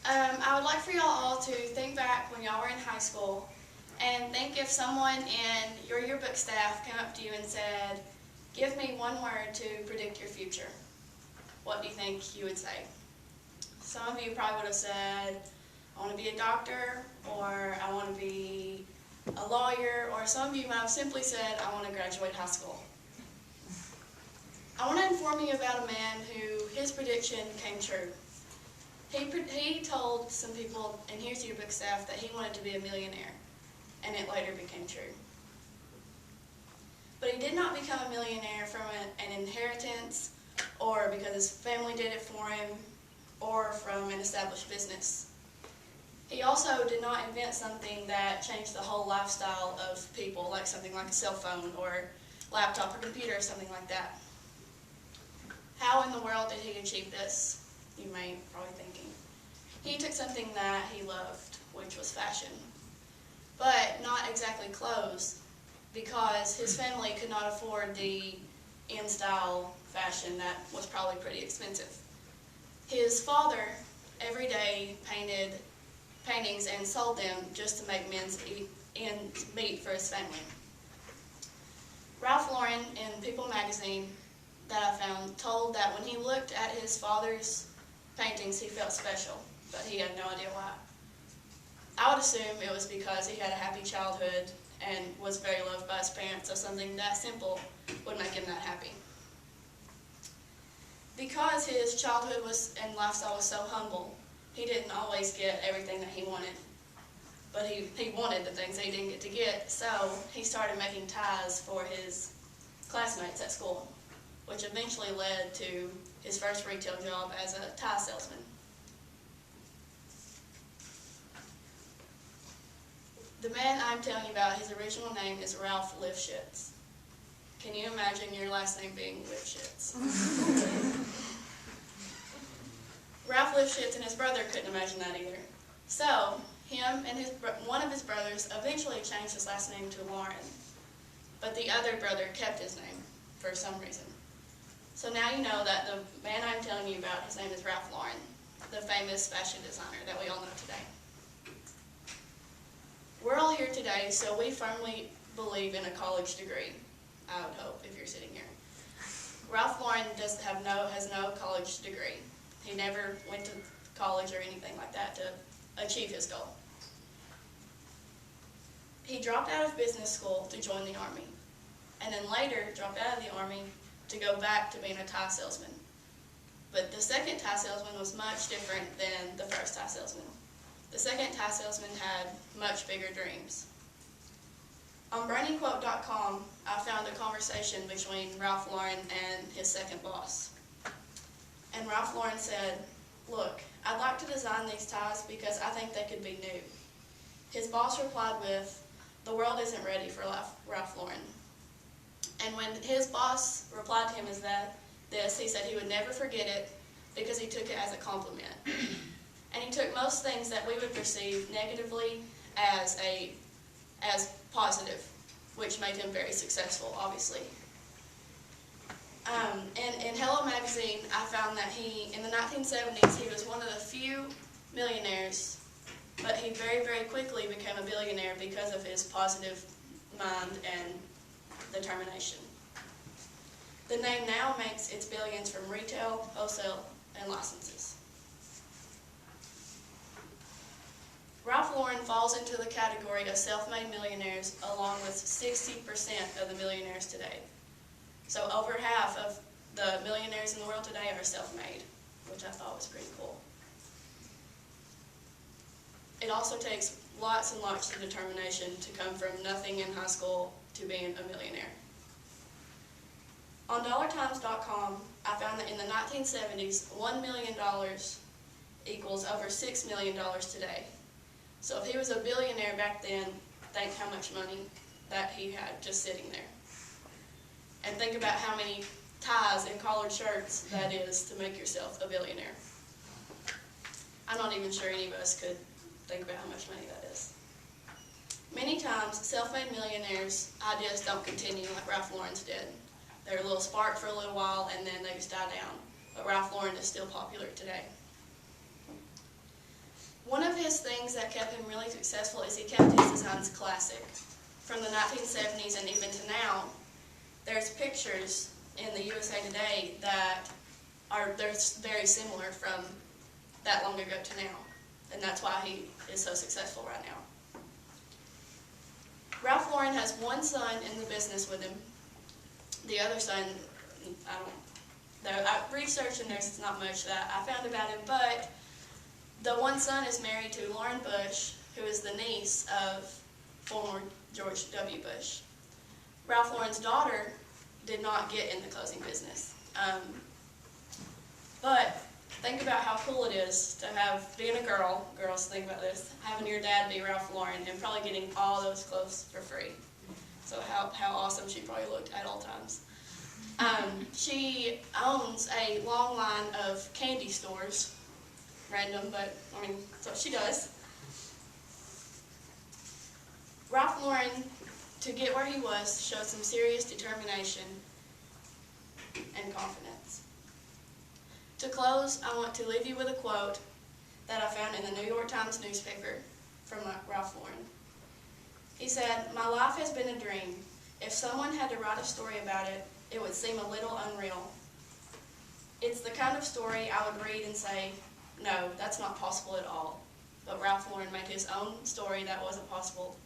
I would like for y'all all to think back when y'all were in high school and think if someone in your yearbook staff came up to you and said, "Give me one word to predict your future." What do you think you would say? Some of you probably would have said, "I want to be a doctor," or "I want to be a lawyer," or some of you might have simply said, "I want to graduate high school." I want to inform you about a man who his prediction came true. He told some people in his yearbook staff that he wanted to be a millionaire, and it later became true. But he did not become a millionaire from an inheritance, or because his family did it for him, or from an established business. He also did not invent something that changed the whole lifestyle of people, like something like a cell phone or laptop or computer or something like that. How in the world did he achieve this? You may probably thinking. He took something that he loved, which was fashion, but not exactly clothes, because his family could not afford the in-style fashion that was probably pretty expensive. His father every day painted paintings and sold them just to make ends meet for his family. Ralph Lauren in People magazine that I found told that when he looked at his father's paintings, he felt special, but he had no idea why. I would assume it was because he had a happy childhood and was very loved by his parents, so something that simple would make him that happy. Because his childhood and lifestyle was so humble, he didn't always get everything that he wanted, but he wanted the things that he didn't get to get, so he started making ties for his classmates at school, which eventually led to his first retail job as a tie salesman. The man I'm telling you about, his original name is Ralph Lifshitz. Can you imagine your last name being Lifshitz? Ralph Lifshitz and his brother couldn't imagine that either. So, him and one of his brothers eventually changed his last name to Lauren, but the other brother kept his name for some reason. So now you know that the man I'm telling you about, his name is Ralph Lauren, the famous fashion designer that we all know today. We're all here today, so we firmly believe in a college degree, I would hope, if you're sitting here. Ralph Lauren has no college degree. He never went to college or anything like that to achieve his goal. He dropped out of business school to join the Army, and then later dropped out of the Army to go back to being a tie salesman. But the second tie salesman was much different than the first tie salesman. The second tie salesman had much bigger dreams. On BrainyQuote.com, I found a conversation between Ralph Lauren and his second boss. And Ralph Lauren said, "Look, I'd like to design these ties because I think they could be new." His boss replied with, "The world isn't ready for Ralph Lauren." And when his boss replied to him he said he would never forget it because he took it as a compliment. And he took most things that we would perceive negatively as positive, which made him very successful, obviously. In Hello Magazine, I found that in the 1970s, he was one of the few millionaires, but he very, very quickly became a billionaire because of his positive mind and determination. The name now makes its billions from retail, wholesale, and licenses. Ralph Lauren falls into the category of self-made millionaires along with 60% of the millionaires today. So over half of the millionaires in the world today are self-made, which I thought was pretty cool. It also takes lots and lots of determination to come from nothing in high school to being a millionaire. On dollartimes.com, I found that in the 1970s, $1 million equals over $6 million today. So if he was a billionaire back then, think how much money that he had just sitting there. And think about how many ties and collared shirts that is to make yourself a billionaire. I'm not even sure any of us could think about how much money that is. Many times, self-made millionaires' ideas don't continue like Ralph Lauren's did. They're a little spark for a little while and then they just die down. But Ralph Lauren is still popular today. One of his things that kept him really successful is he kept his designs classic. From the 1970s and even to now, there's pictures in the USA Today that they're very similar from that long ago to now. And that's why he is so successful right now. Ralph Lauren has one son in the business with him. The other son, I researched and there's not much that I found about him, but the one son is married to Lauren Bush, who is the niece of former George W. Bush. Ralph Lauren's daughter did not get in the clothing business. But think about how cool it is to have, being a girl, girls think about this, having your dad be Ralph Lauren and probably getting all those clothes for free. So how awesome she probably looked at all times. She owns a long line of candy stores. Random, but I mean, that's what she does. Ralph Lauren, to get where he was, showed some serious determination and confidence. To close, I want to leave you with a quote that I found in the New York Times newspaper from Ralph Lauren. He said, "My life has been a dream. If someone had to write a story about it, it would seem a little unreal. It's the kind of story I would read and say, no, that's not possible at all." But Ralph Lauren made his own story that wasn't possible.